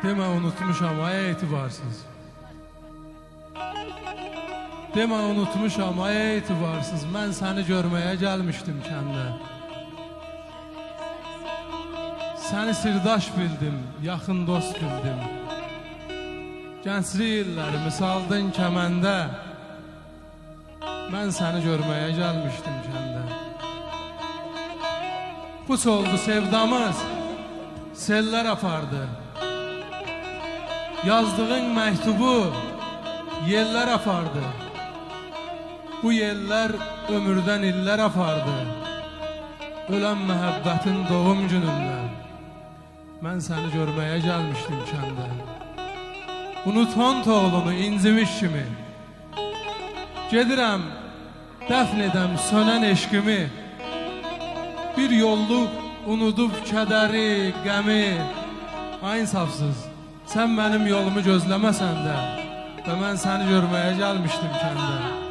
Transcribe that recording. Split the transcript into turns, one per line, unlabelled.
Demə unutmuşam ay etibarsız. Demə unutmuşam ay etibarsız. Mən səni görməyə gəlmişdim kəndə. Səni sirdaş bildim, yaxın dost bildim. Gənclik illərimi saldın kəməndə. Mən səni görməyə gəlmişdim kəndə. Puç oldu sevdamız, sellər apardı. Yazdığın məktubu yellər apardı. Bu yellər ömürdən illər apardı. Ölən məhəbbətin doğum günündən mən səni görməyə gəlmişdim kəndə. Unutan toğlunu incimiş kimi gedirəm, dəfn edəm sönən eşqimi. Bir yolluk unudub kədəri, qəmi. Ay insafsız, sən mənim yolumu gözləməsən də və mən səni görməyə gəlmişdim kəndə.